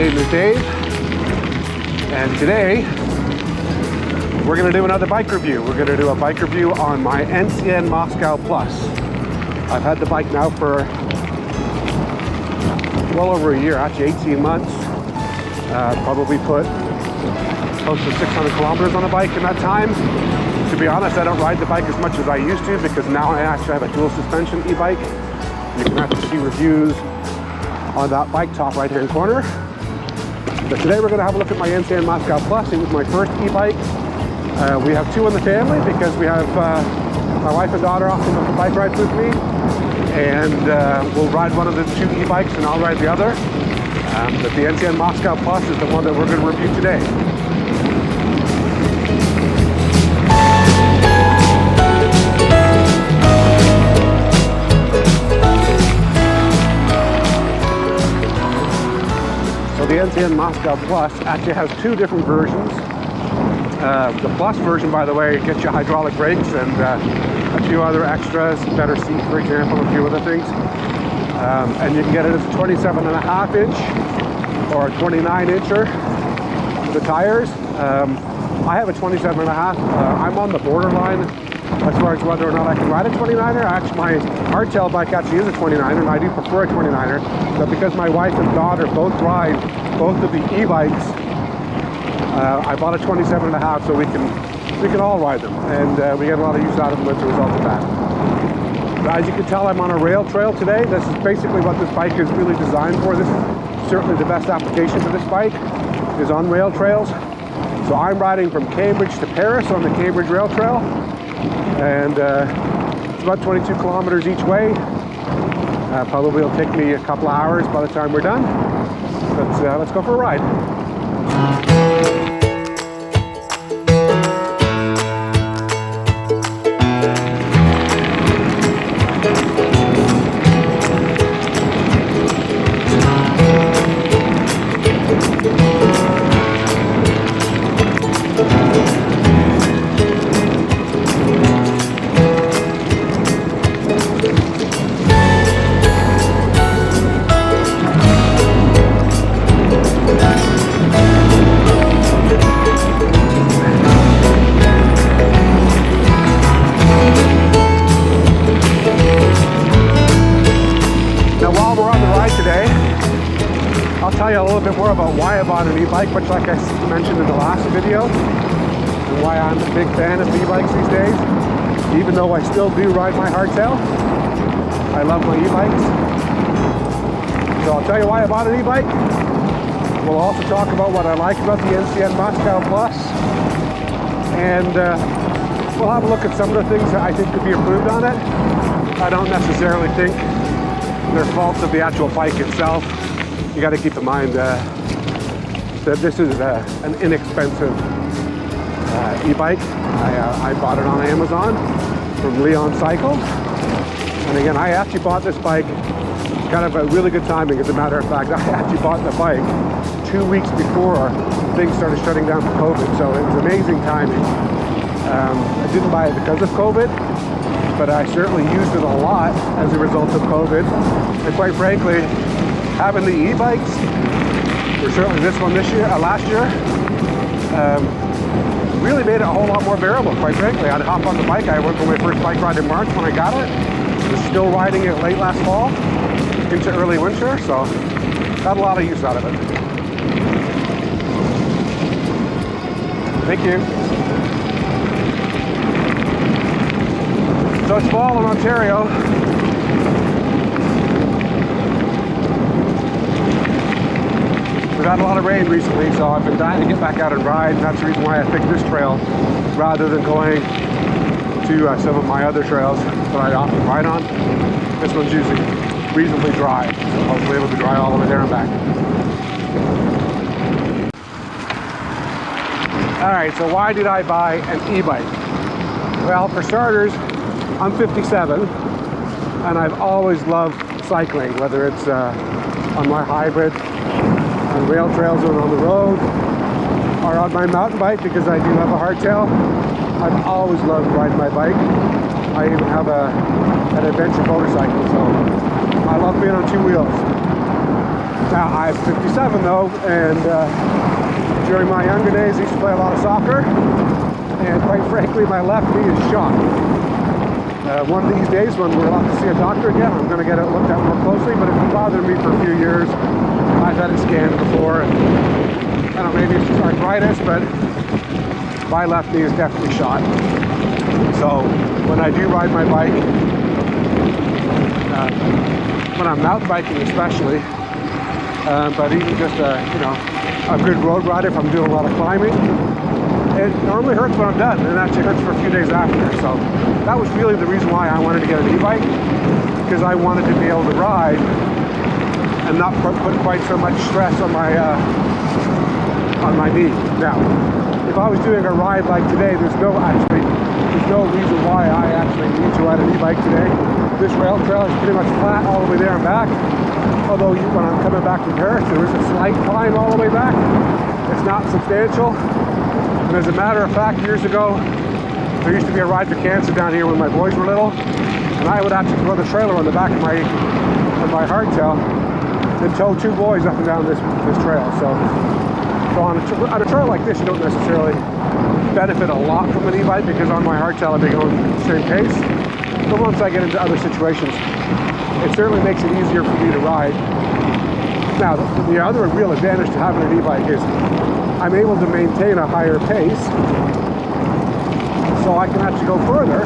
name is Dave, and today we're going to do another bike review. We're going to do a bike review on my NCM Moscow Plus. I've had the bike now for well over a year, actually 18 months. Probably put close to 600 kilometers on the bike in that time. To be honest, I don't ride the bike as much as I used to because now I actually have a dual suspension e-bike. You can actually see reviews on that bike top right hand corner. But today we're going to have a look at my NCM Moscow Plus. It was my first e-bike. We have two in the family because we have my wife and daughter often on the bike rides with me, and we'll ride one of the two e-bikes and I'll ride the other. But the NCM Moscow Plus is the one that we're going to review today. So the NCM Moscow Plus actually has two different versions. The Plus version, by the way, gets you hydraulic brakes and a few other extras, better seat, for example, a few other things. And you can get it as a 27.5 inch or a 29 incher for the tires. I have a 27.5. I'm on the borderline as far as whether or not I can ride a 29er. Actually, my hardtail bike actually is a 29er, and I do prefer a 29er. But because my wife and daughter both ride both of the e-bikes, I bought a 27.5 so we can all ride them, and we get a lot of use out of them as a result of that. As you can tell, I'm on a rail trail today. This is basically what this bike is really designed for. This is certainly the best application for this bike, is on rail trails. So I'm riding from Cambridge to Paris on the Cambridge Rail Trail, and it's about 22 kilometers each way. Probably will take me a couple of hours by the time we're done. But let's go for a ride. A little bit more about why I bought an e-bike, much like I mentioned in the last video, and why I'm a big fan of e-bikes these days. Even though I still do ride my hardtail, I love my e-bikes. So I'll tell you why I bought an e-bike. We'll also talk about what I like about the NCM Moscow Plus, and we'll have a look at some of the things that I think could be improved on it. I don't necessarily think they're faults of the actual bike itself. You got to keep in mind that this is an inexpensive e-bike. I bought it on Amazon from Leon Cycles. And again, I actually bought this bike kind of a really good timing. As a matter of fact, I actually bought the bike 2 weeks before things started shutting down for COVID. So it was amazing timing. I didn't buy it because of COVID, but I certainly used it a lot as a result of COVID. And quite frankly, having the e-bikes, or certainly this one last year, really made it a whole lot more bearable, quite frankly. I'd hop on the bike. I went for my first bike ride in March when I got it. I was still riding it late last fall into early winter, so got a lot of use out of it. Thank you. So it's fall in Ontario. We've had a lot of rain recently, so I've been dying to get back out and ride, and that's the reason why I picked this trail rather than going to some of my other trails that I often ride on. This one's usually reasonably dry, so hopefully it'll be dry all the way there and back. Alright, so why did I buy an e-bike? Well, for starters, I'm 57, and I've always loved cycling, whether it's on my hybrid, on rail trails or on the road, or on my mountain bike because I do have a hardtail. I've always loved riding my bike. I even have an adventure motorcycle, so I love being on two wheels. Now, I'm 57 though, and during my younger days, I used to play a lot of soccer, and quite frankly, my left knee is shot. One of these days, when we're allowed to see a doctor again, I'm going to get it looked at more closely, but it's been bothering me for a few years. I've had it scanned before, and I don't know, maybe it's just arthritis, but my left knee is definitely shot. So when I do ride my bike, when I'm mountain biking especially, but even just a good road rider, if I'm doing a lot of climbing, it normally hurts when I'm done, and it actually hurts for a few days after. So that was really the reason why I wanted to get an e-bike, because I wanted to be able to ride and not put quite so much stress on my knee. Now, if I was doing a ride like today, there's no reason why I actually need to ride an e-bike today. This rail trail is pretty much flat all the way there and back. Although when I'm coming back from Paris, there is a slight climb all the way back. It's not substantial. And as a matter of fact, years ago, there used to be a ride for cancer down here when my boys were little, and I would actually put a trailer on the back of my hardtail and tow two boys up and down this trail. So on a trail like this, you don't necessarily benefit a lot from an e-bike, because on my hardtail I'll be going the same pace. But once I get into other situations, it certainly makes it easier for me to ride. Now, the other real advantage to having an e-bike is I'm able to maintain a higher pace, so I can actually go further.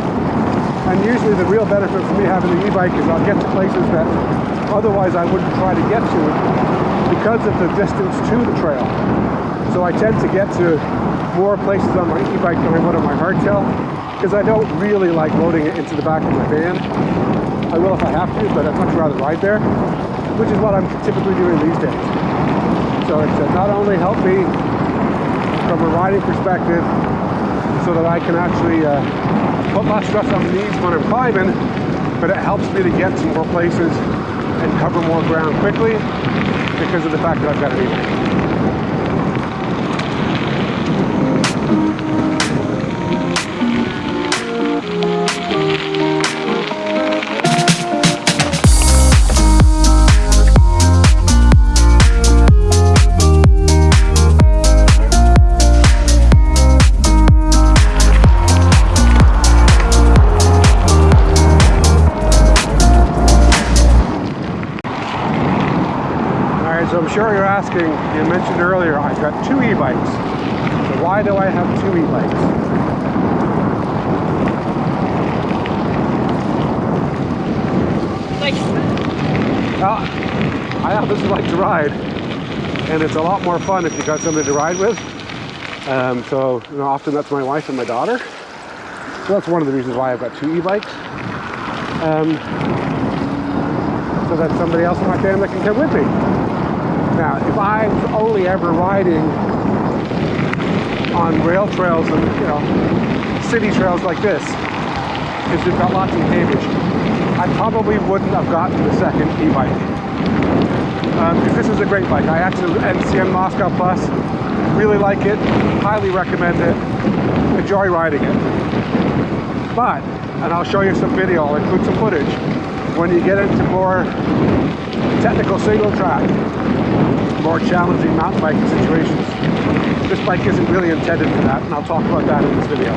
And usually the real benefit for me having an e-bike is I'll get to places that otherwise I wouldn't try to get to because of the distance to the trail. So I tend to get to more places on my e-bike than I would on my hardtail, because I don't really like loading it into the back of my van. I will if I have to, but I'd much rather ride there, which is what I'm typically doing these days. So it's not only helped me from a riding perspective so that I can actually put less stress on the knees when I'm climbing, but it helps me to get to more places and cover more ground quickly because of the fact that I've got an e-bike. So I'm sure you're asking, you mentioned earlier, I've got two e-bikes. So why do I have two e-bikes? I obviously like to ride, and it's a lot more fun if you've got somebody to ride with. So often that's my wife and my daughter. So that's one of the reasons why I've got two e-bikes. So that somebody else in my family can come with me. Now, if I was only ever riding on rail trails and, city trails like this, because we've got lots of pavage, I probably wouldn't have gotten the second e-bike. Because this is a great bike. I actually NCM Moscow Plus, really like it, highly recommend it, enjoy riding it. But, and I'll show you some video, I'll include some footage, when you get into more technical single track, more challenging mountain biking situations, this bike isn't really intended for that, and I'll talk about that in this video.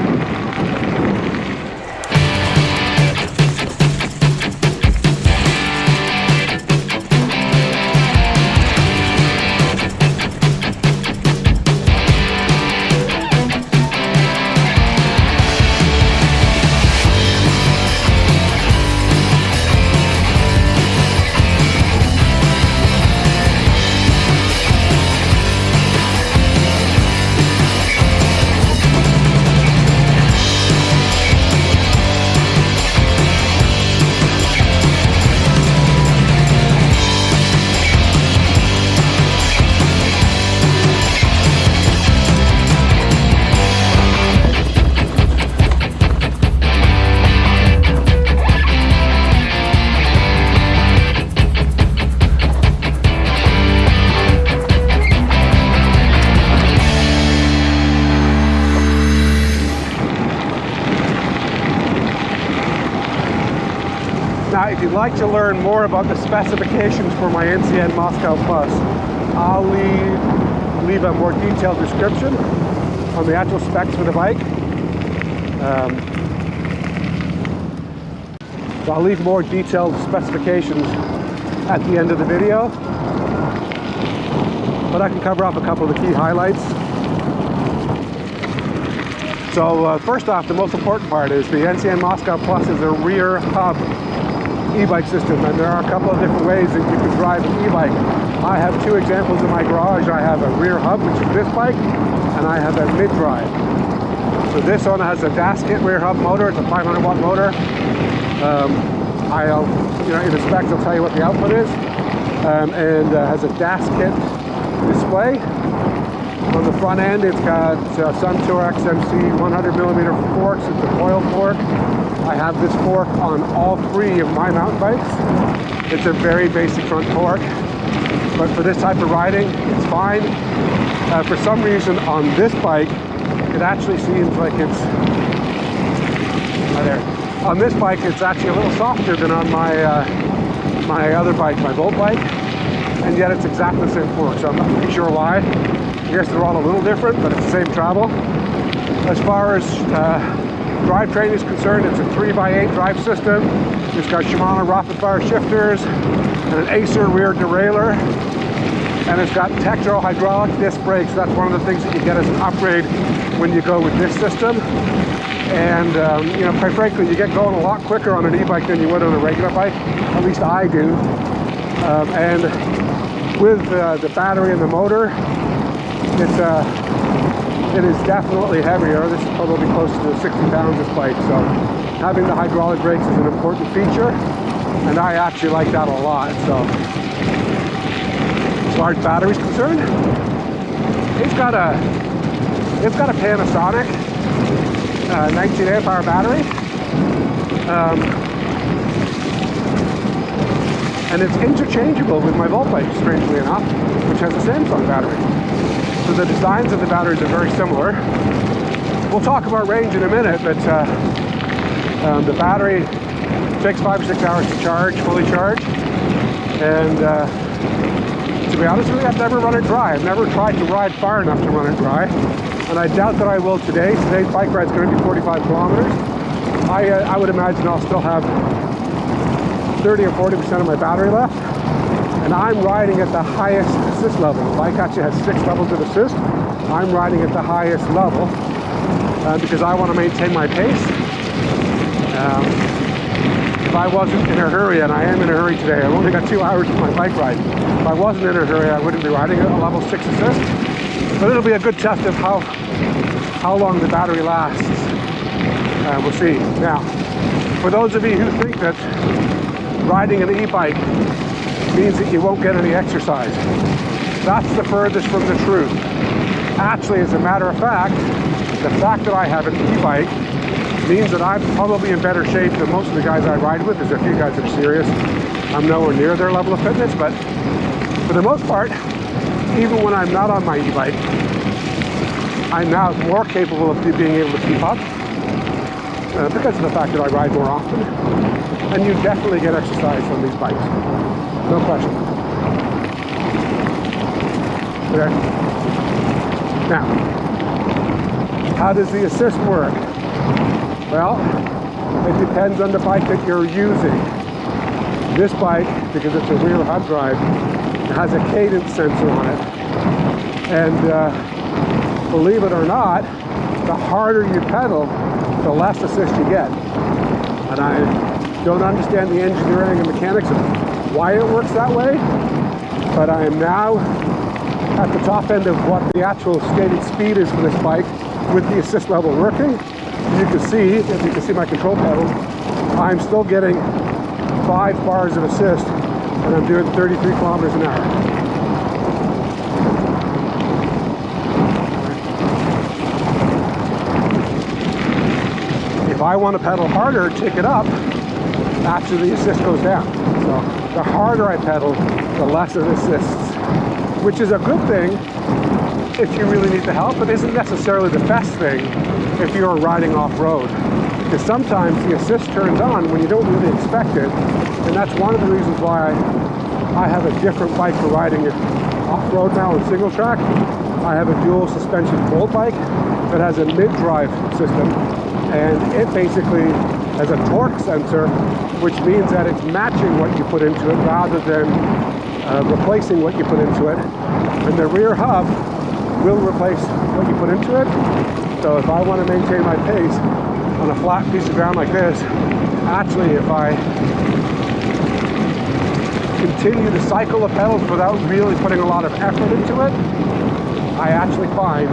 if you'd like to learn more about the specifications for my NCM Moscow Plus, I'll leave a more detailed description on the actual specs for the bike. So I'll leave more detailed specifications at the end of the video, but I can cover up a couple of the key highlights. So first off, the most important part is the NCM Moscow Plus is a rear hub e-bike system, and there are a couple of different ways that you can drive an e-bike. I have two examples in my garage. I have a rear hub, which is this bike, and I have a mid-drive. So this one has a DAS kit rear hub motor. It's a 500 watt motor. In the specs I'll tell you what the output is, and has a DAS kit display. On the front end, it's got Suntour XMC 100mm forks. It's a coil fork. I have this fork on all three of my mountain bikes. It's a very basic front fork, but for this type of riding, it's fine. For some reason, on this bike, it actually seems like it's right there. On this bike, it's actually a little softer than on my my other bike, my VoltBike, and yet it's exactly the same fork, so I'm not really sure why. I guess they're all a little different, but it's the same travel. As far as drivetrain is concerned, it's a 3x8 drive system. It's got Shimano rapid bar shifters and an Acer rear derailleur, and it's got Tektro hydraulic disc brakes. That's one of the things that you get as an upgrade when you go with this system. And quite frankly, you get going a lot quicker on an e-bike than you would on a regular bike. At least I do. And with the battery and the motor, it is definitely heavier. This is probably close to 60 pounds, this bike. So having the hydraulic brakes is an important feature, and I actually like that a lot. So as far as battery is concerned, it's got a Panasonic 19 amp hour battery, and it's interchangeable with my VoltBike, strangely enough, which has a Samsung battery. So the designs of the batteries are very similar. We'll talk about range in a minute, but the battery takes 5 or 6 hours to charge, fully charge, and to be honest with you, I've never run it dry. I've never tried to ride far enough to run it dry, and I doubt that I will today. Today's bike ride is going to be 45 kilometers. I would imagine I'll still have 30 or 40% of my battery left, and I'm riding at the highest assist level. The bike actually has 6 levels of assist. I'm riding at the highest level because I want to maintain my pace. If I wasn't in a hurry, and I am in a hurry today, I've only got 2 hours for my bike ride. If I wasn't in a hurry, I wouldn't be riding a level 6 assist. But it'll be a good test of how long the battery lasts. We'll see. Now, for those of you who think that riding an e-bike means that you won't get any exercise, that's the furthest from the truth. Actually, as a matter of fact, the fact that I have an e-bike means that I'm probably in better shape than most of the guys I ride with. There's a few guys that are serious. I'm nowhere near their level of fitness, but for the most part, even when I'm not on my e-bike, I'm now more capable of being able to keep up because of the fact that I ride more often. And you definitely get exercise from these bikes, no question. Okay. Now, how does the assist work? Well, it depends on the bike that you're using. This bike, because it's a rear hub drive, has a cadence sensor on it, and believe it or not, the harder you pedal, the less assist you get. And I don't understand the engineering and mechanics of why it works that way, but I am now at the top end of what the actual stated speed is for this bike with the assist level working. You can see, if you can see my control pedals, I'm still getting 5 bars of assist, and I'm doing 33 kilometers an hour. If I want to pedal harder, take it up, actually the assist goes down. So the harder I pedal, the less it assists, which is a good thing if you really need the help, but isn't necessarily the best thing if you're riding off-road. because sometimes the assist turns on when you don't really expect it, and that's one of the reasons why I have a different bike for riding it off-road now on single track. I have a dual suspension VoltBike that has a mid-drive system, and it basically has a torque sensor, which means that it's matching what you put into it rather than replacing what you put into it. And the rear hub will replace what you put into it. So if I want to maintain my pace on a flat piece of ground like this, actually if I continue to cycle the pedals without really putting a lot of effort into it, I actually find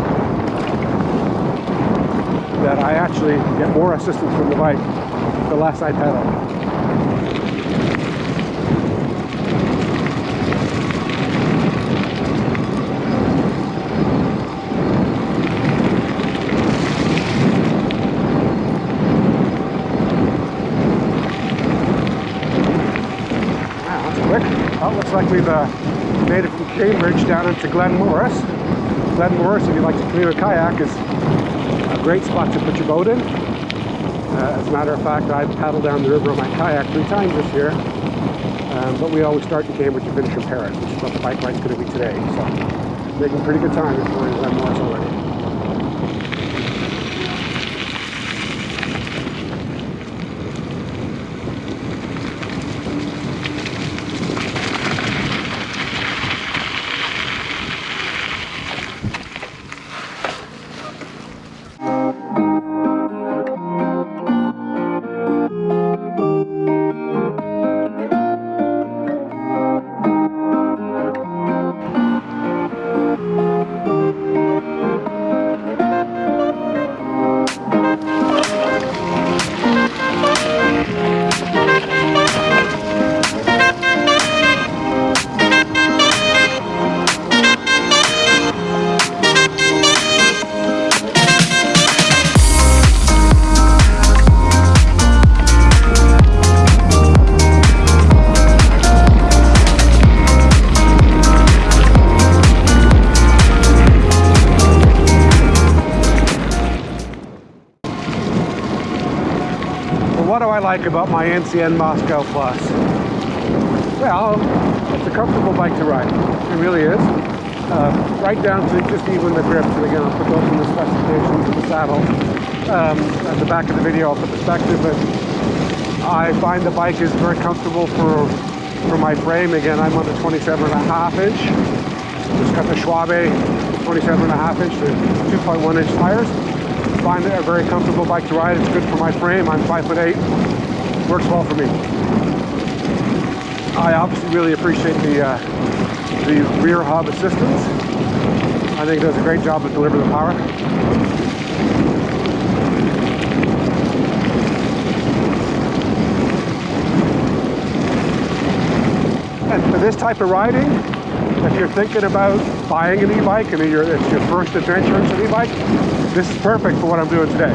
that I actually get more assistance from the bike the less I pedal. Looks like we've made it from Cambridge down into Glen Morris. Glen Morris, if you like to canoe or kayak, is a great spot to put your boat in. As a matter of fact, I've paddled down the river on my kayak 3 times this year. But we always start in Cambridge and finish in Paris, which is what the bike ride's going to be today. So, making pretty good time if we're in Glen Morris already. What do I like about my NCM Moscow Plus? Well, it's a comfortable bike to ride. It really is. Right down to just even the grips. And again, I'll put those in the specifications of the saddle. At the back of the video, I'll put the spec to, but I find the bike is very comfortable for my frame. Again, I'm on the 27.5 inch. Just got the Schwab 27.5 inch to 2.1 inch tires. Find it a very comfortable bike to ride. It's good for my frame. I'm 5'8". Works well for me. I obviously really appreciate the rear hub assistance. I think it does a great job to deliver the power. And for this type of riding, if you're thinking about buying an e-bike and it's your first adventure into an e-bike, this is perfect for what I'm doing today.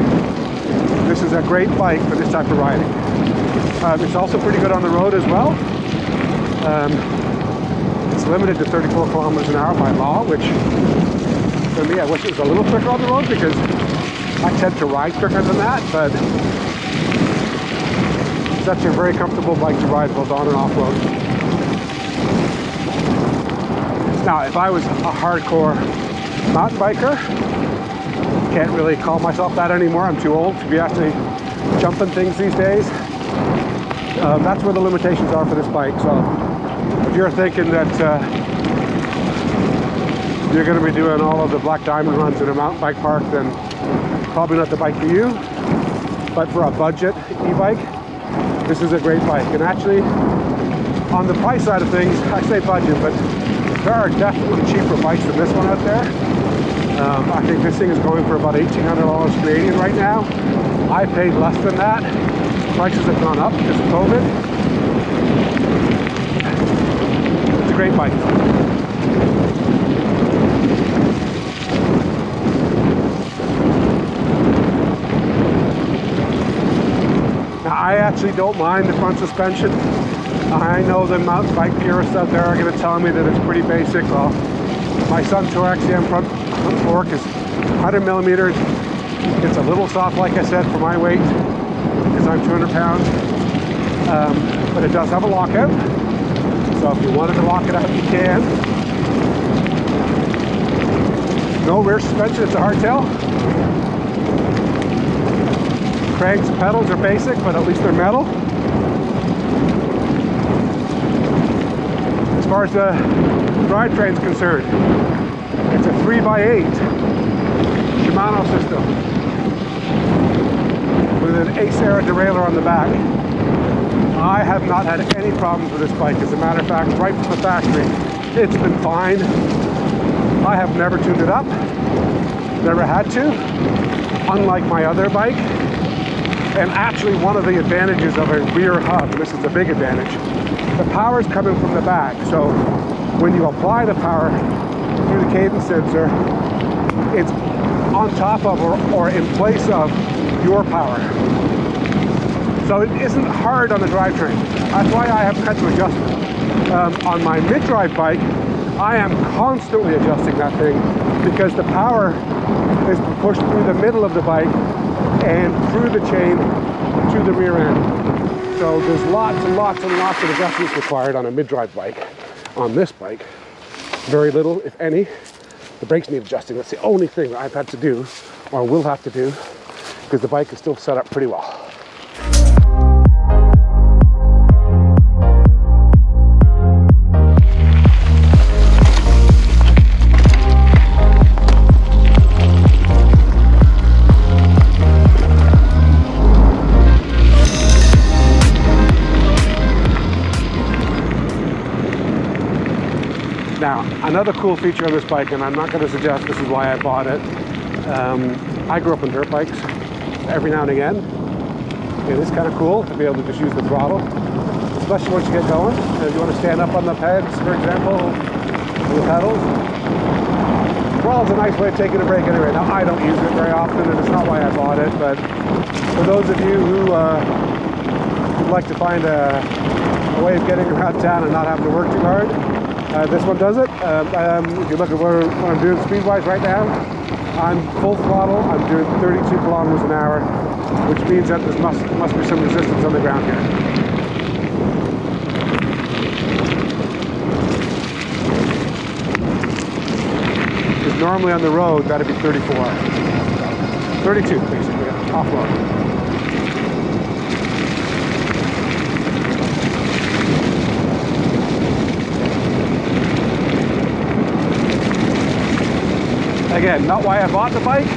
This is a great bike for this type of riding. It's also pretty good on the road as well. It's limited to 34 kilometers an hour by law, which for me, I wish it was a little quicker on the road because I tend to ride quicker than that, but it's such a very comfortable bike to ride both on and off road. Now, if I was a hardcore mountain biker, can't really call myself that anymore. I'm too old to be actually jumping things these days. That's where the limitations are for this bike. So if you're thinking that you're going to be doing all of the Black Diamond runs in a mountain bike park, then probably not the bike for you. But for a budget e-bike, this is a great bike. And actually, on the price side of things, I say budget, but there are definitely cheaper bikes than this one out there. I think this thing is going for about $1,800 Canadian right now. I paid less than that. Prices have gone up because of COVID. It's a great bike. Now, I actually don't mind the front suspension. I know the mountain bike purists out there are going to tell me that it's pretty basic. Well, my Suntour XCM front fork is 100 millimeters. It's a little soft, like I said, for my weight. because I'm 200 pounds. But it does have a lockout. So if you wanted to lock it out, you can. No rear suspension, it's a hardtail. Cranks and pedals are basic, but at least they're metal. As far as the drivetrain's concerned, it's a 3x8 Shimano system with an Ace-era derailleur on the back. I have not had any problems with this bike. As a matter of fact, right from the factory, it's been fine. I have never tuned it up, never had to, unlike my other bike. And actually, one of the advantages of a rear hub, and this is the big advantage, the power is coming from the back. So when you apply the power through the cadence sensor, it's on top of or in place of your power. So it isn't hard on the drivetrain. That's why I haven't had to adjust it. On my mid-drive bike, I am constantly adjusting that thing because the power is pushed through the middle of the bike and through the chain to the rear end. So there's lots and lots and lots of adjustments required on a mid-drive bike. On this bike, very little, if any. The brakes need adjusting. That's the only thing that I've had to do, or will have to do, because the bike is still set up pretty well. Now, another cool feature on this bike, and I'm not going to suggest this is why I bought it. I grew up on dirt bikes. Every now and again, it is kind of cool to be able to just use the throttle, especially once you get going. If you want to stand up on the pads, for example, or the pedals. Well, it's a nice way of taking a break anyway. Now, I don't use it very often, and it's not why I bought it, but for those of you who would like to find a way of getting around town and not having to work too hard, this one does it. If you look at what I'm doing speed-wise right now, I'm full throttle. I'm doing 32 kilometers an hour, which means that there must be some resistance on the ground here. Because normally on the road, that'd be 34. 32, basically, off-road. Again, not why I bought the bike,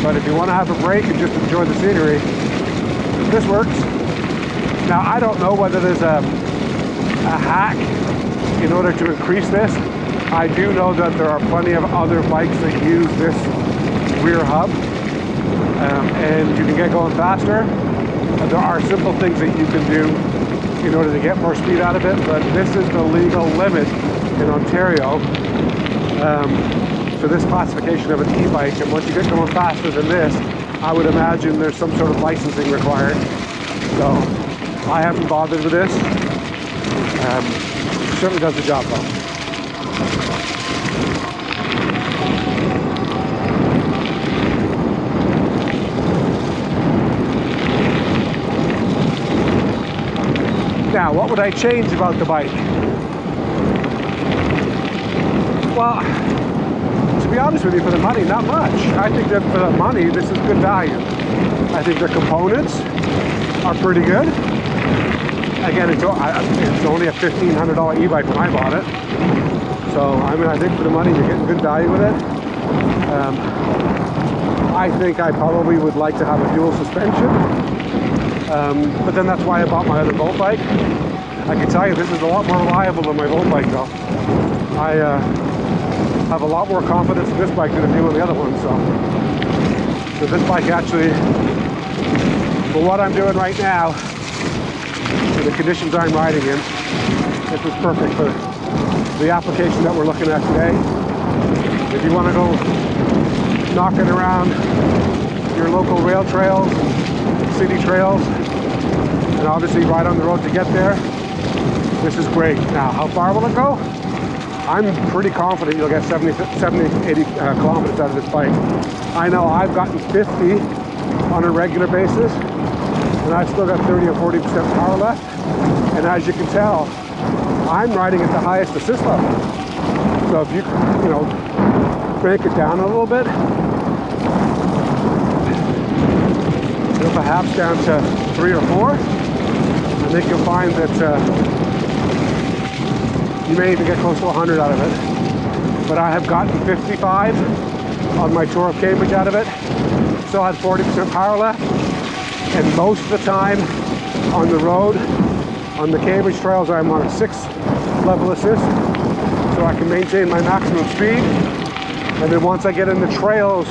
but if you want to have a break and just enjoy the scenery, this works. Now, I don't know whether there's a hack in order to increase this. I do know that there are plenty of other bikes that use this rear hub, and you can get going faster. There are simple things that you can do in order to get more speed out of it, but this is the legal limit in Ontario for this classification of an e-bike, and once you get going faster than this, I would imagine there's some sort of licensing required. So I haven't bothered with this. It certainly does the job though. Now, what would I change about the bike? Well, to be honest with you, for the money, not much. I think that for the money, this is good value. I think the components are pretty good. Again, it's only a $1,500 e-bike when I bought it. So, I mean, I think for the money, you're getting good value with it. I think I probably would like to have a dual suspension. But then that's why I bought my other VoltBike. I can tell you this is a lot more reliable than my VoltBike though. I have a lot more confidence in this bike than I do in the other one. So this bike actually, for what I'm doing right now, for the conditions I'm riding in, this was perfect for the application that we're looking at today. If you want to go knocking around your local rail trails, city trails, and obviously ride on the road to get there, this is great. Now, how far will it go? I'm pretty confident you'll get 70, 80 kilometers out of this bike. I know I've gotten 50 on a regular basis, and I've still got 30 or 40% power left. And as you can tell, I'm riding at the highest assist level. So if you break it down a little bit, perhaps down to 3 or 4, I think you'll find that you may even get close to 100 out of it. But I have gotten 55 on my tour of Cambridge out of it. Still had 40% power left, and most of the time on the road, on the Cambridge trails, I'm on a 6 level assist, so I can maintain my maximum speed. And then once I get in the trails,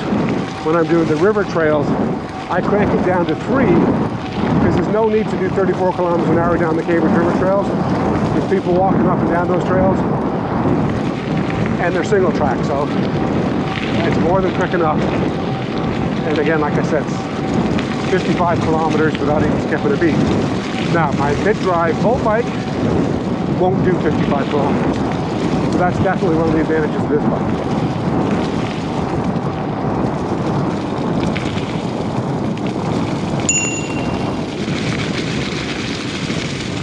when I'm doing the river trails, I crank it down to 3, because there's no need to do 34 kilometers an hour down the Cambridge River trails. There's people walking up and down those trails, and they're single track, so it's more than quick enough. And again, like I said, it's 55 kilometers without even skipping a beat. Now, my mid-drive VoltBike won't do 55 kilometers, so that's definitely one of the advantages of this bike.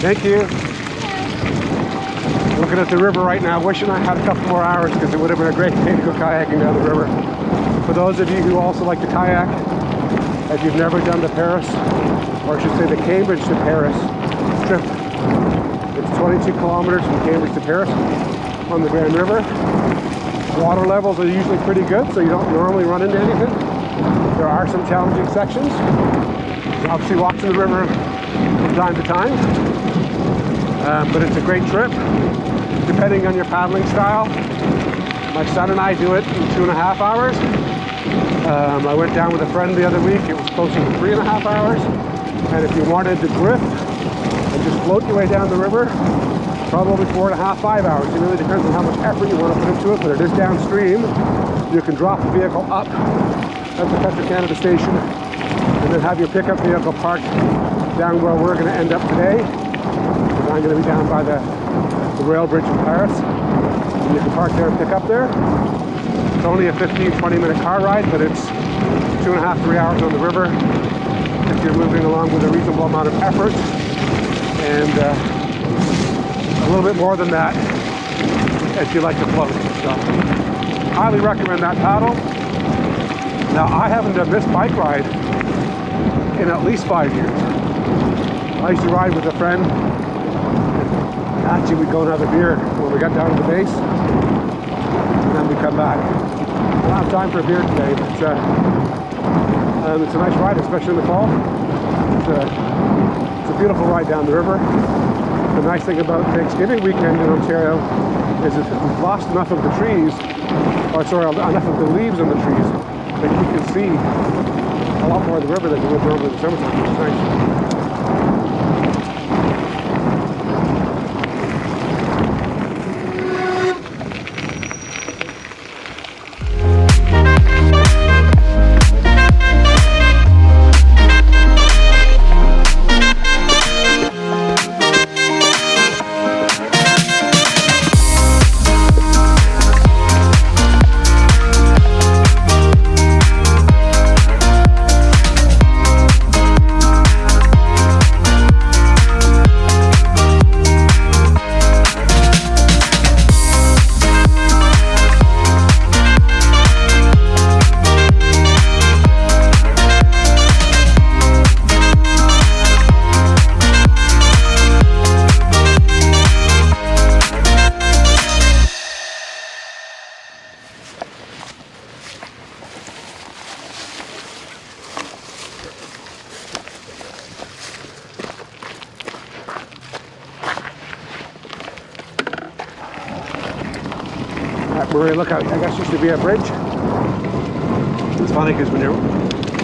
Thank you. Looking at the river right now, wishing I had a couple more hours, because it would have been a great day to go kayaking down the river. For those of you who also like to kayak, if you've never done the Paris, or I should say the Cambridge to Paris trip, it's 22 kilometers from Cambridge to Paris on the Grand River. Water levels are usually pretty good, so you don't normally run into anything. There are some challenging sections. You obviously walk to the river from time to time. But it's a great trip, depending on your paddling style. My son and I do it in 2.5 hours. I went down with a friend the other week. It was closer to 3.5 hours. And if you wanted to drift and just float your way down the river, probably 4.5, 5 hours. It really depends on how much effort you want to put into it, but it is downstream. You can drop the vehicle up at the Petro-Canada station and then have your pickup vehicle parked down where we're going to end up today. I'm going to be down by the rail bridge in Paris, and you can park there and pick up there. It's only a 15-20 minute car ride, but it's 2.5, 3 hours on the river if you're moving along with a reasonable amount of effort, and a little bit more than that if you like to float. So, highly recommend that paddle. Now, I haven't done this bike ride in at least 5 years. I used to ride with a friend. Actually, we'd go and have a beer when we got down to the base, and then we come back. I don't have time for a beer today, but it's a nice ride, especially in the fall. It's a beautiful ride down the river. The nice thing about Thanksgiving weekend in Ontario is that we've lost enough of the trees, enough of the leaves on the trees, that you can see a lot more of the river than you would normally in the summertime, which is nice. Murray Lookout, I guess, used to be a bridge. It's funny because when you're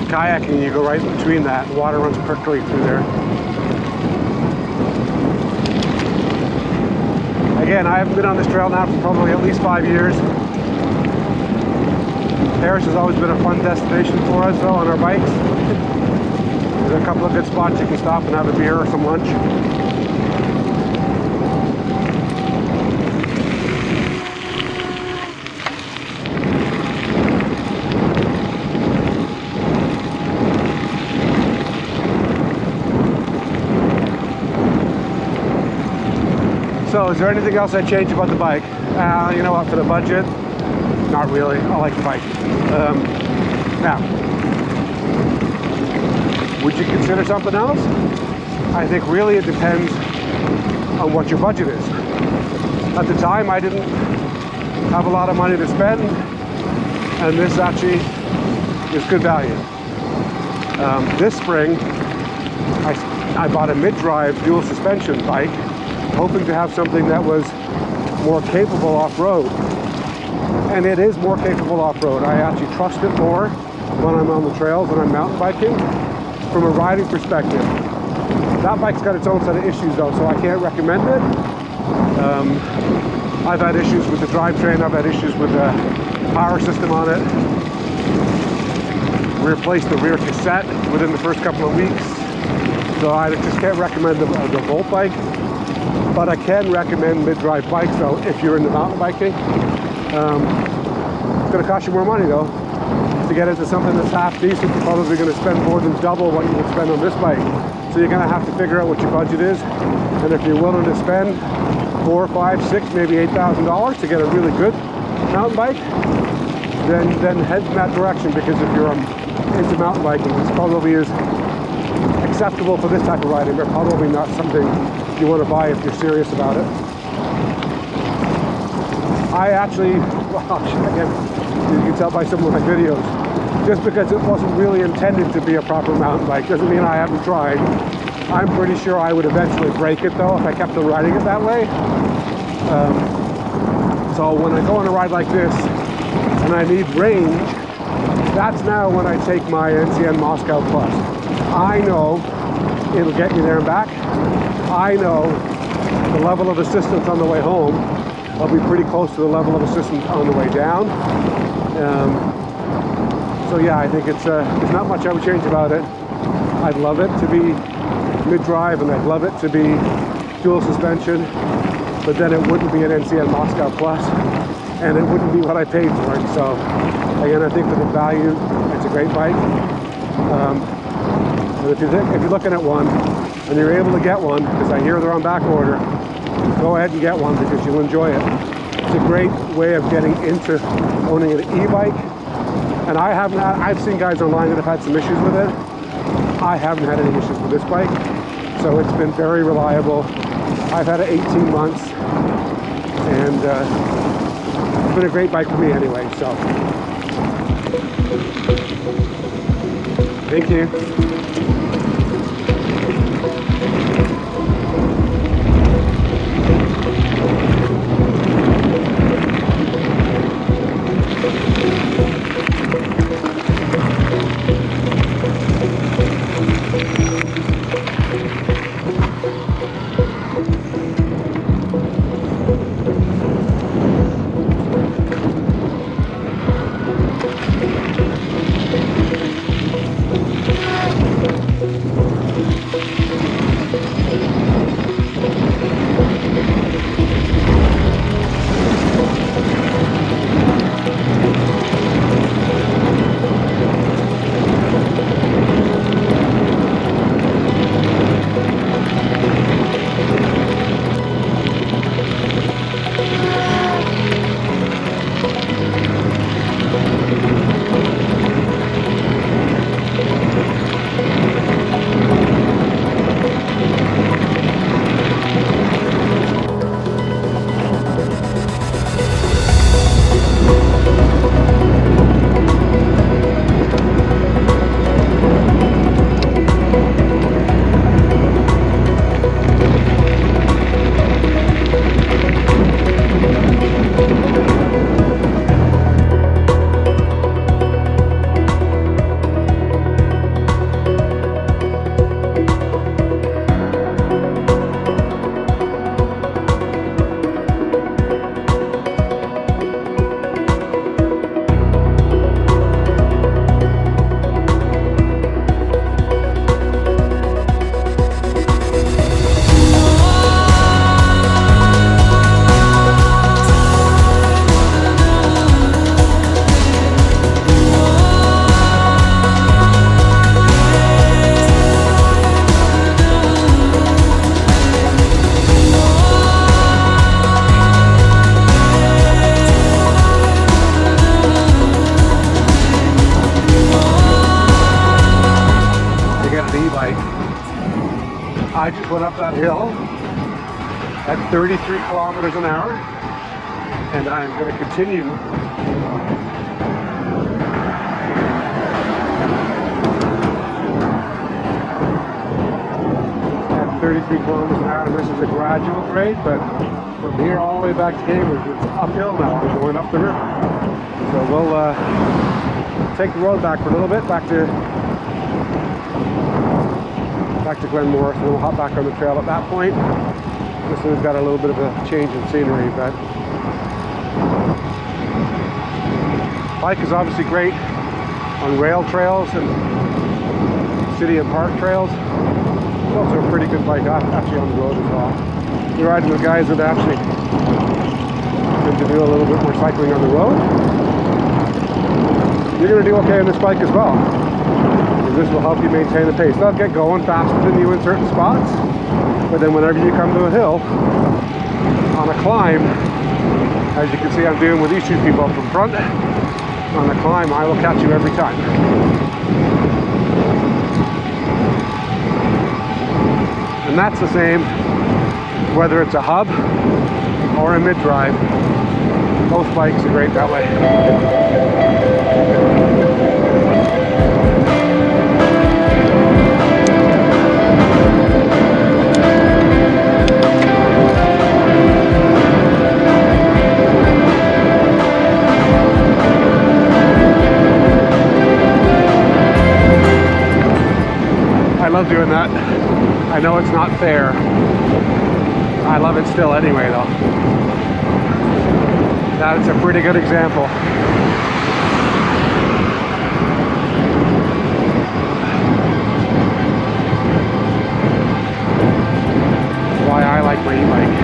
kayaking, you go right between that. The water runs quickly through there. Again, I haven't been on this trail now for probably at least 5 years. Paris has always been a fun destination for us, though, on our bikes. There's a couple of good spots you can stop and have a beer or some lunch. So is there anything else I change about the bike? You know what, for the budget, not really. I like the bike. Now, would you consider something else? I think really it depends on what your budget is. At the time, I didn't have a lot of money to spend, and this actually is good value. This spring, I bought a mid-drive dual suspension bike, hoping to have something that was more capable off-road. And it is more capable off-road. I actually trust it more when I'm on the trails and I'm mountain biking. From a riding perspective, that bike's got its own set of issues though, so I can't recommend it. I've had issues with the drivetrain, I've had issues with the power system on it. We replaced the rear cassette within the first couple of weeks. So I just can't recommend the VoltBike, but I can recommend mid-drive bikes though if you're into mountain biking. It's going to cost you more money though. To get into something that's half decent, you're probably going to spend more than double what you would spend on this bike. So you're going to have to figure out what your budget is, and if you're willing to spend $4, $5, $6, maybe $8,000 to get a really good mountain bike, then head in that direction, because if you're into mountain biking, this probably is acceptable for this type of riding, but probably not something you want to buy if you're serious about it. I actually, well, again, you can tell by some of my videos, just because it wasn't really intended to be a proper mountain bike doesn't mean I haven't tried. I'm pretty sure I would eventually break it though if I kept on riding it that way. So when I go on a ride like this and I need range, that's now when I take my NCM Moscow Plus. I know it'll get you there and back. I know the level of assistance on the way home will be pretty close to the level of assistance on the way down. So yeah, I think there's not much I would change about it. I'd love it to be mid-drive, and I'd love it to be dual suspension, but then it wouldn't be an NCM Moscow Plus, and it wouldn't be what I paid for it. So again, I think for the value, it's a great bike. But if you're looking at one and you're able to get one, because I hear they're on back order, go ahead and get one because you'll enjoy it. It's a great way of getting into owning an e-bike. And I've seen guys online that have had some issues with it. I haven't had any issues with this bike. So it's been very reliable. I've had it 18 months, and it's been a great bike for me anyway, so. Thank you. e-bike. I just went up that hill at 33 kilometers an hour, and I'm going to continue at 33 kilometers an hour. This is a gradual grade, but from here all the way back to Cambridge, it's uphill now. We're going up the river. So we'll take the road back for a little bit, back to Glen Morris, and then we'll hop back on the trail at that point. This one's got a little bit of a change in scenery, but bike is obviously great on rail trails and city and park trails. It's also a pretty good bike actually on the road as well. We're riding with guys that actually tend to do a little bit more cycling on the road. You're going to do okay on this bike as well. This will help you maintain the pace. They'll get going faster than you in certain spots, but then whenever you come to a hill on a climb, as you can see I'm doing with these two people from front, on a climb I will catch you every time. And that's the same whether it's a hub or a mid-drive. Both bikes are great that way. I love doing that. I know it's not fair. I love it still anyway though. That's a pretty good example. Why I like my e-bike.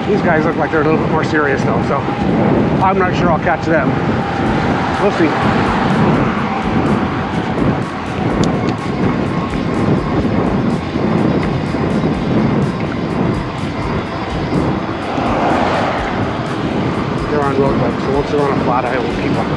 These guys look like they're a little bit more serious though, so I'm not sure I'll catch them. We'll see. They're on road bikes, so once they're on a flat, I will keep up.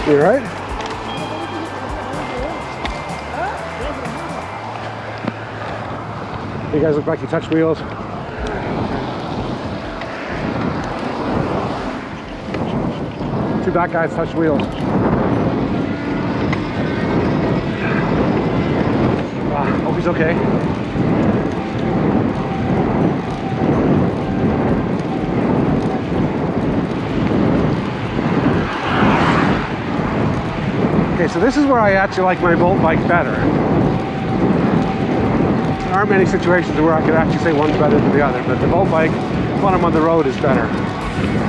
You right? You guys look like you touched wheels. Two black guys touched wheels. Hope he's okay. Okay, so this is where I actually like my VoltBike better. There aren't many situations where I could actually say one's better than the other, but the VoltBike, when I'm on the road, is better.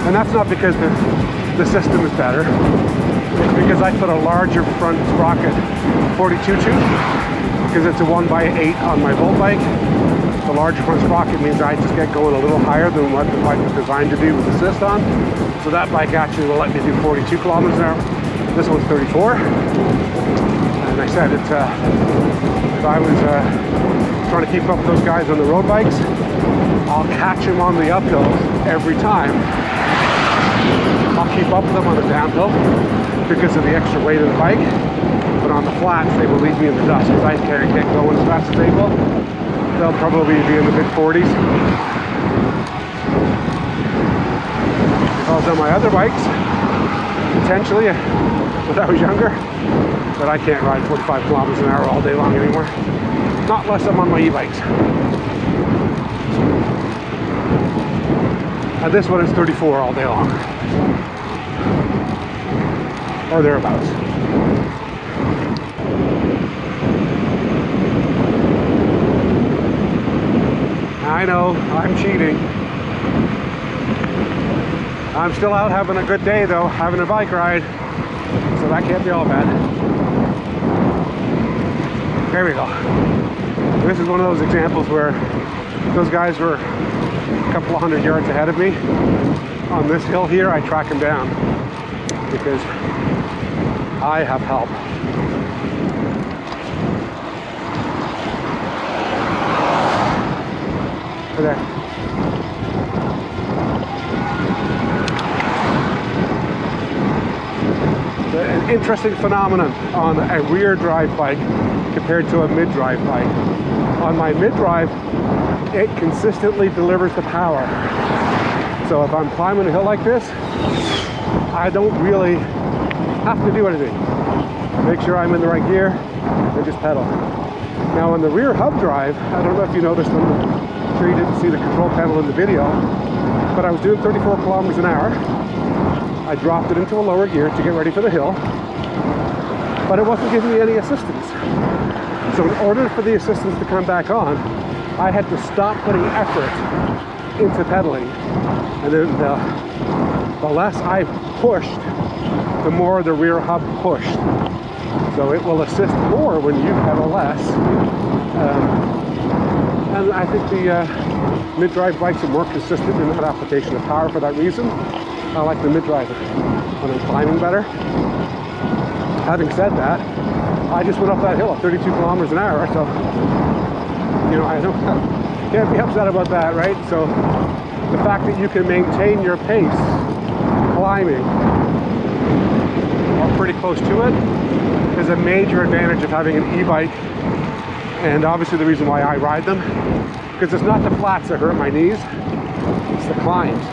And that's not because the system is better. It's because I put a larger front sprocket 42 tooth, because it's a 1x8 on my VoltBike. The larger front sprocket means I just get going a little higher than what the bike was designed to do with assist on. So that bike actually will let me do 42 kilometers an hour. This one's 34, and I said if I was trying to keep up with those guys on the road bikes, I'll catch them on the uphills every time. I'll keep up with them on the downhill because of the extra weight of the bike, but on the flats they will leave me in the dust because I can't get going as fast as they will. They'll probably be in the mid-40s. If I was on my other bikes, potentially, when I was younger, but I can't ride 45 kilometers an hour all day long anymore. Not unless I'm on my e-bikes. And this one is 34 all day long. Or thereabouts. I know, I'm cheating. I'm still out having a good day though, having a bike ride. So so that can't be all bad. There we go. This is one of those examples where those guys were a couple of 100 yards ahead of me. On this hill here, I track them down because I have help. There. An interesting phenomenon on a rear drive bike compared to a mid-drive bike. On my mid-drive, it consistently delivers the power. So if I'm climbing a hill like this, I don't really have to do anything. Make sure I'm in the right gear and just pedal. Now on the rear hub drive, I don't know if you noticed, I'm sure you didn't see the control panel in the video, but I was doing 34 kilometers an hour. I dropped it into a lower gear to get ready for the hill, but it wasn't giving me any assistance. So in order for the assistance to come back on, I had to stop putting effort into pedaling. And then the less I pushed, the more the rear hub pushed. So it will assist more when you pedal less. And I think the mid-drive bikes are more consistent in that application of power for that reason. I like the mid-drive when I'm climbing better. Having said that, I just went up that hill at 32 kilometers an hour, so you know, I can't be upset about that, right? So the fact that you can maintain your pace climbing or pretty close to it is a major advantage of having an e-bike, and obviously the reason why I ride them, because it's not the flats that hurt my knees, it's the climbs.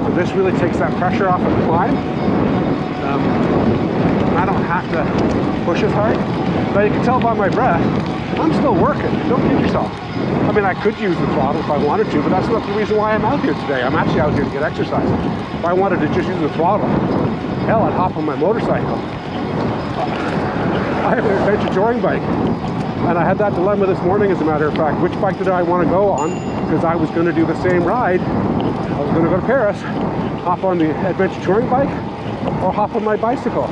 So this really takes that pressure off of the climb. I don't have to push as hard. Now you can tell by my breath, I'm still working. Don't kid yourself. I mean, I could use the throttle if I wanted to, but that's not the reason why I'm out here today. I'm actually out here to get exercise. If I wanted to just use the throttle, hell, I'd hop on my motorcycle. I have an adventure touring bike, and I had that dilemma this morning, as a matter of fact. Which bike did I want to go on? Because I was going to do the same ride. I was going to go to Paris, hop on the adventure touring bike, or hop on my bicycle.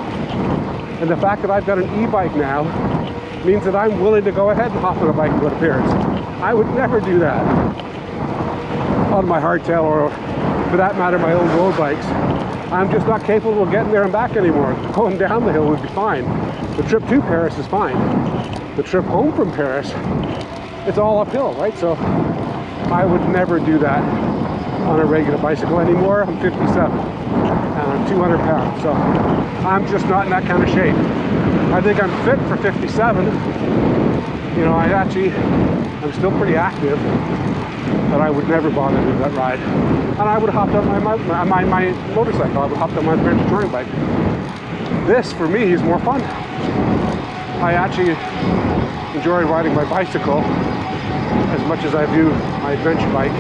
And the fact that I've got an e-bike now means that I'm willing to go ahead and hop on a bike and go to Paris. I would never do that on my hardtail, or for that matter, my old road bikes. I'm just not capable of getting there and back anymore. Going down the hill would be fine. The trip to Paris is fine. The trip home from Paris, it's all uphill, right? So I would never do that on a regular bicycle anymore. I'm 57 and I'm 200 pounds, so I'm just not in that kind of shape. I think I'm fit for 57. You know, I'm still pretty active, but I would never bother to do that ride. And I would have hopped on my motorcycle. I would have hopped on my adventure touring bike. This, for me, is more fun. I actually enjoy riding my bicycle as much as I do my adventure bike.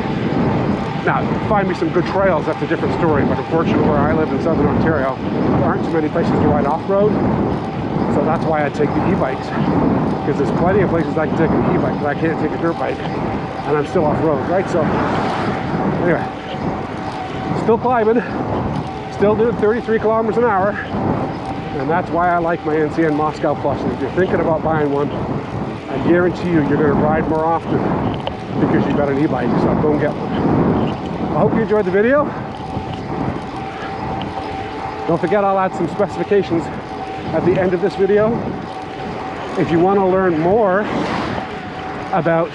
Now, find me some good trails, that's a different story, but unfortunately where I live in southern Ontario, there aren't too many places to ride off-road, so that's why I take the e-bikes, because there's plenty of places I can take an e-bike, but I can't take a dirt bike, and I'm still off-road, right? So, anyway, still climbing, still doing 33 kilometers an hour, and that's why I like my NCM Moscow Plus. And if you're thinking about buying one, I guarantee you, you're going to ride more often because you've got an e-bike, so go and get one. I hope you enjoyed the video. Don't forget, I'll add some specifications at the end of this video. If you want to learn more about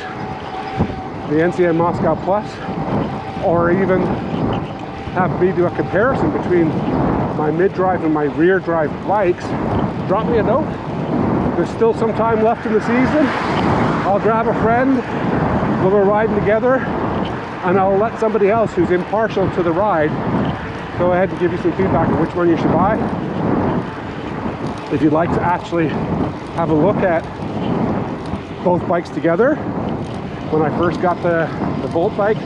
the NCM Moscow Plus, or even have me do a comparison between my mid-drive and my rear-drive bikes, drop me a note. There's still some time left in the season. I'll grab a friend, we'll go riding together, and I'll let somebody else who's impartial to the ride go ahead and give you some feedback on which one you should buy. If you'd like to actually have a look at both bikes together, when I first got the VoltBike,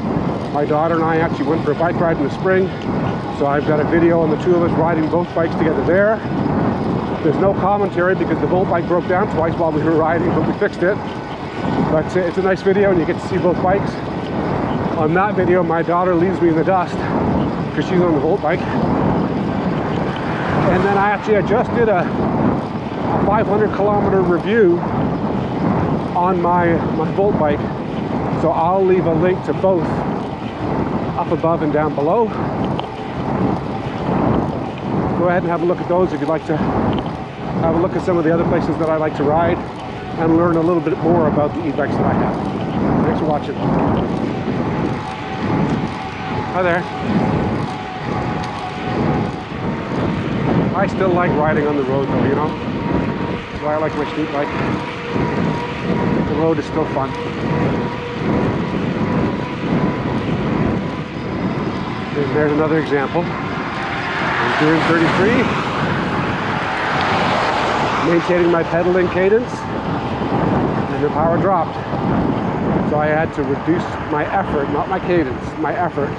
my daughter and I actually went for a bike ride in the spring, so I've got a video on the two of us riding both bikes together there. There's no commentary because the VoltBike broke down twice while we were riding, but we fixed it. But it's a nice video and you get to see both bikes. On that video, my daughter leaves me in the dust because she's on the VoltBike. And then I just did a 500 kilometer review on my VoltBike, so I'll leave a link to both up above and down below. Go ahead and have a look at those if you'd like to have a look at some of the other places that I like to ride and learn a little bit more about the e-bikes that I have. Thanks for watching. Hi there. I still like riding on the road though, you know? That's why I like my street bike. The road is still fun. There's another example. I'm doing 33. Maintaining my pedaling cadence. And the power dropped. So I had to reduce my effort, not my cadence, my effort.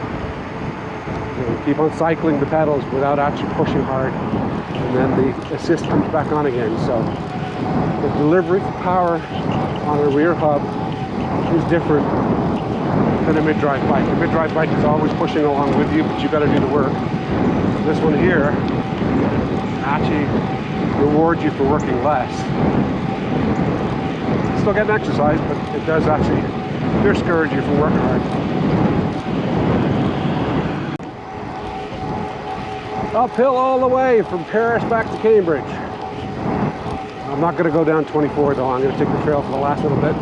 Keep on cycling the pedals without actually pushing hard. And then the assist comes back on again. So the delivery of power on a rear hub is different than a mid-drive bike. A mid-drive bike is always pushing along with you, but you gotta do the work. This one here actually rewards you for working less. Still getting exercise, but it does actually discourage you from working hard. Uphill all the way from Paris back to Cambridge. I'm not going to go down 24 though. I'm going to take the trail for the last little bit.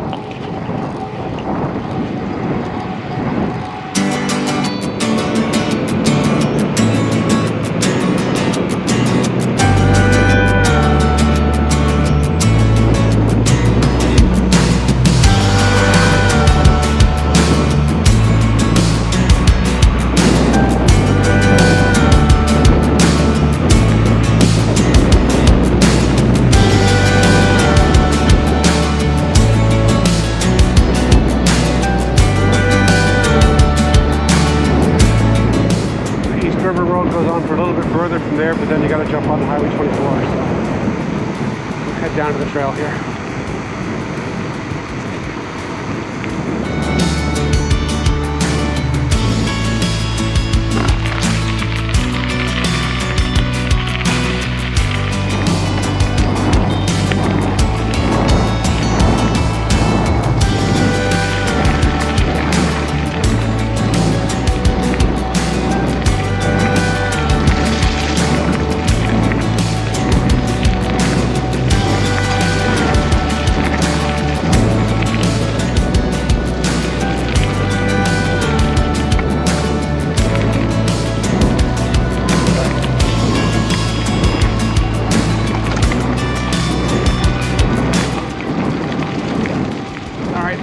From there, but then you got to jump on the Highway 24, so we'll head down to the trail here.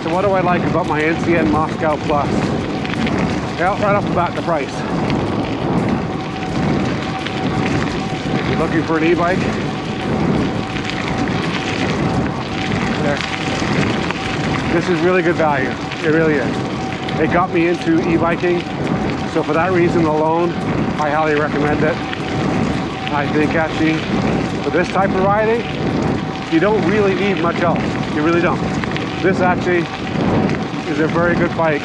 What do I like about my NCM Moscow Plus? Well, right off the bat, the price. If you're looking for an e-bike, there. This is really good value. It really is. It got me into e-biking, so for that reason alone, I highly recommend it. I think actually, for this type of riding, you don't really need much else. You really don't. This actually is a very good bike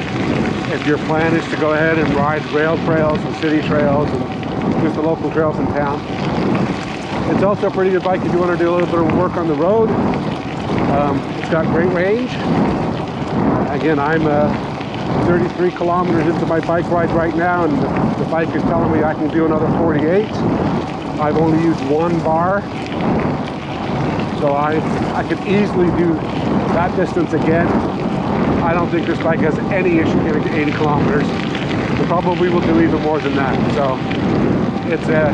if your plan is to go ahead and ride rail trails and city trails and just the local trails in town. It's also a pretty good bike if you want to do a little bit of work on the road. It's got great range. Again, I'm 33 kilometers into my bike ride right now, and the bike is telling me I can do another 48. I've only used one bar, so I could easily do that distance again. I don't think this bike has any issue getting to 80 kilometers. It probably will do even more than that. So it's a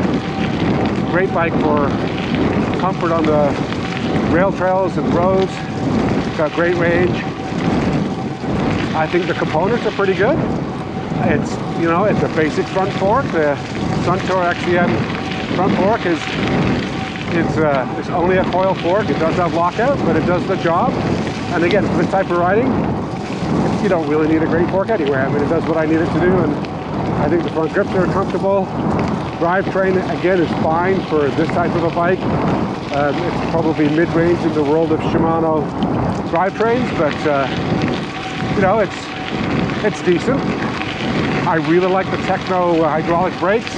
great bike for comfort on the rail trails and roads. It's got great range. I think the components are pretty good. It's, you know, it's a basic front fork. The Suntour XCM front fork is it's only a coil fork. It does have lockout, but it does the job. And again, for this type of riding, you don't really need a great fork anywhere. I mean, it does what I need it to do, and I think the front grips are comfortable. Drivetrain, again, is fine for this type of a bike. It's probably mid-range in the world of Shimano drivetrains, but you know, it's decent. I really like the Techno hydraulic brakes.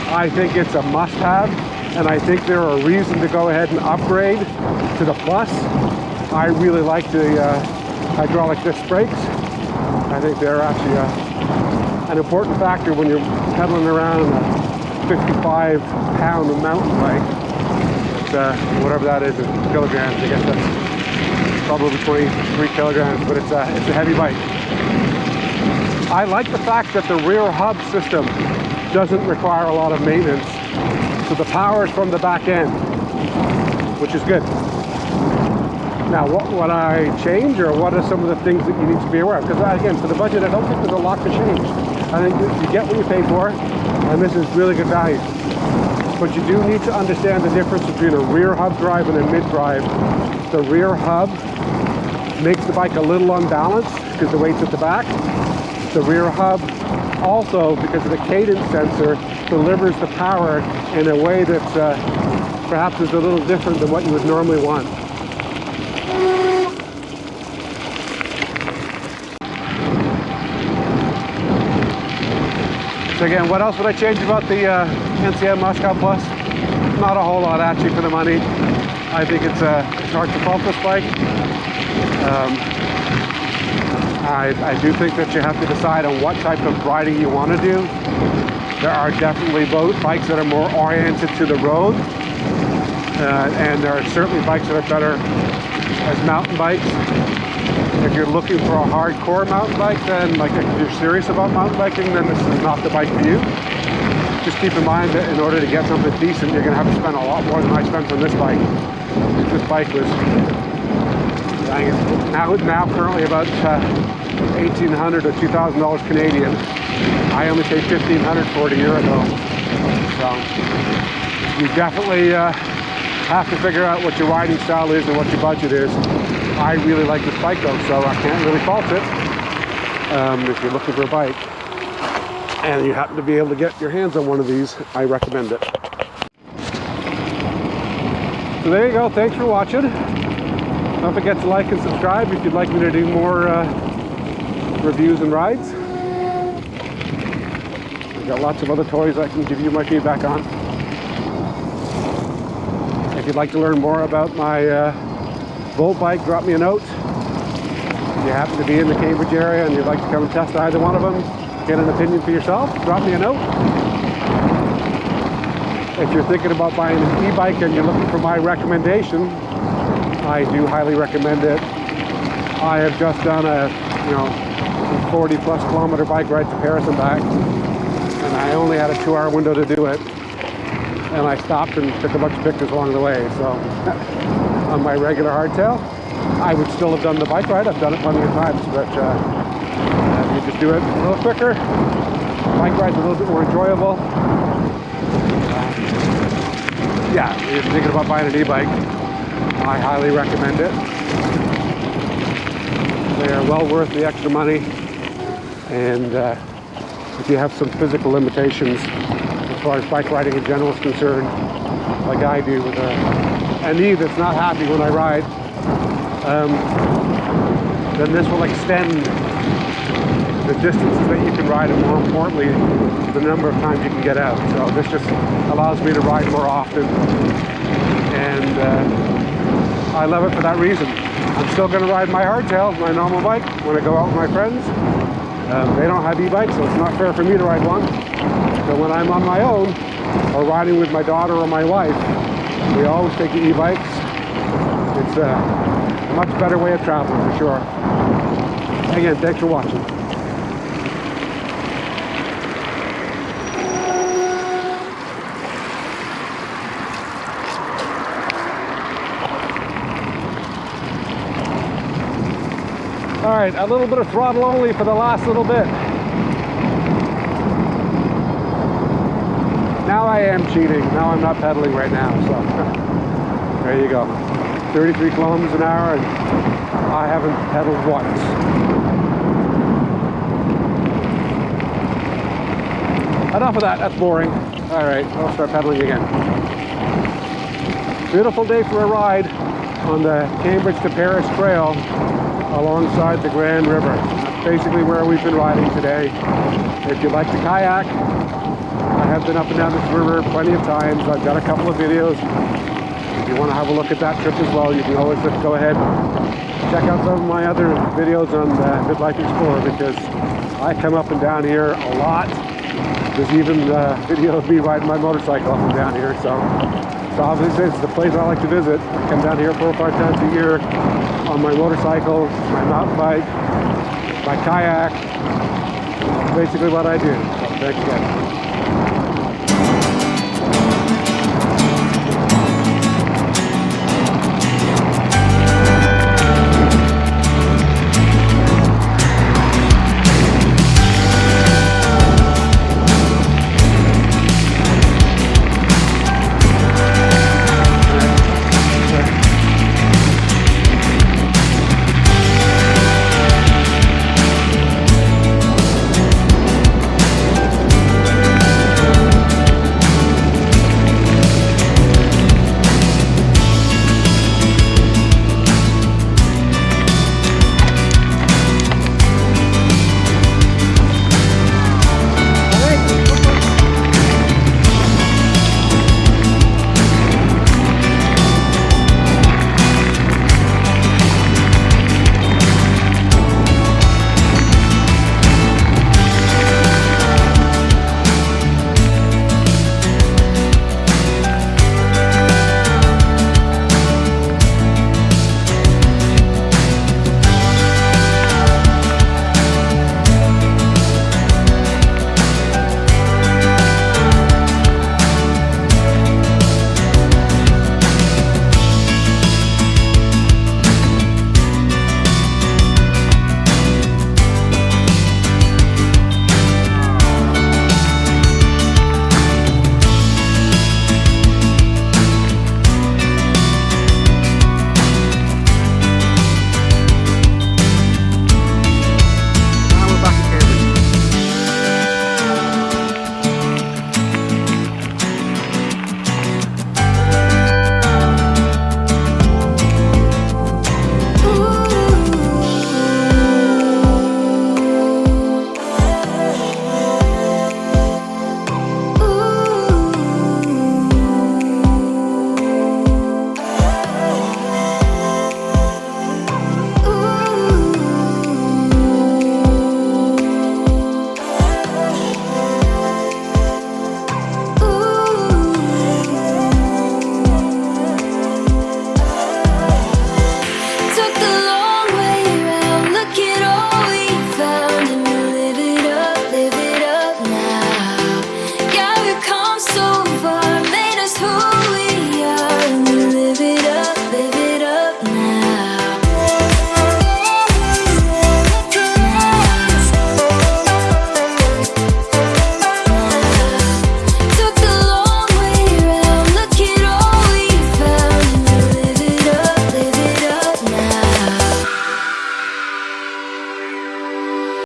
I think it's a must-have and I think they're a reason to go ahead and upgrade to the Plus. I really like the hydraulic disc brakes. I think they're actually an important factor when you're pedaling around a 55-pound mountain bike. It's, whatever that is in kilograms, I guess that's probably 23 kilograms, but it's a heavy bike. I like the fact that the rear hub system doesn't require a lot of maintenance. So the power is from the back end, which is good. Now, what would I change, or what are some of the things that you need to be aware of? Because again, for the budget, I don't think there's a lot to change. I think you get what you pay for, and this is really good value. But you do need to understand the difference between a rear hub drive and a mid drive. The rear hub makes the bike a little unbalanced because the weight's at the back. The rear hub also, because of the cadence sensor, delivers the power in a way that perhaps is a little different than what you would normally want. So again, what else would I change about the NCM Moscow Plus? Not a whole lot actually for the money. I think it's hard to fault this bike. I do think that you have to decide on what type of riding you want to do. There are definitely bikes that are more oriented to the road, and there are certainly bikes that are better as mountain bikes. If you're looking for a hardcore mountain bike, then like if you're serious about mountain biking, then this is not the bike for you. Just keep in mind that in order to get something decent, you're going to have to spend a lot more than I spent on this bike. This bike was now currently about $1,800 or $2,000 Canadian. I only paid $1,500 for it a year ago. So you definitely have to figure out what your riding style is and what your budget is. I really like this bike though, so I can't really fault it. If you're looking for a bike and you happen to be able to get your hands on one of these, I recommend it. So there you go, thanks for watching. Don't forget to like and subscribe if you'd like me to do more reviews and rides. I've got lots of other toys I can give you my feedback on. If you'd like to learn more about my VoltBike, drop me a note. If you happen to be in the Cambridge area and you'd like to come and test either one of them, get an opinion for yourself, drop me a note. If you're thinking about buying an e-bike and you're looking for my recommendation, I do highly recommend it. I have just done a 40+ kilometer bike ride to Paris and back, and I only had a 2-hour window to do it, and I stopped and took a bunch of pictures along the way. So on my regular hardtail, I would still have done the bike ride. I've done it plenty of times, but you just do it a little quicker. Bike ride's a little bit more enjoyable. Yeah, if you're thinking about buying an e-bike, I highly recommend it. They are well worth the extra money, and if you have some physical limitations as far as bike riding in general is concerned, like I do with a knee that's not happy when I ride, then this will extend the distances that you can ride, and more importantly, the number of times you can get out. So this just allows me to ride more often, and I love it for that reason. I'm still going to ride my hardtail, my normal bike, when I go out with my friends. They don't have e-bikes, so it's not fair for me to ride one. So when I'm on my own, or riding with my daughter or my wife, we always take the e-bikes. It's a much better way of traveling, for sure. Again, thanks for watching. All right, a little bit of throttle only for the last little bit. Now I am cheating. Now I'm not pedaling right now, so there you go. 33 kilometers an hour, and I haven't pedaled once. Enough of that, that's boring. All right, I'll start pedaling again. Beautiful day for a ride on the Cambridge to Paris Trail alongside the Grand River. That's basically where we've been riding today. If you like to kayak, I have been up and down this river plenty of times. I've got a couple of videos. If you want to have a look at that trip as well, you can always just go ahead and check out some of my other videos on VoltBike Explorer, because I come up and down here a lot. There's even a video of me riding my motorcycle up and down here, so obviously it's the place I like to visit. I come down here 4 or 5 times a year on my motorcycle, my mountain bike, my kayak. That's basically what I do. So thanks again.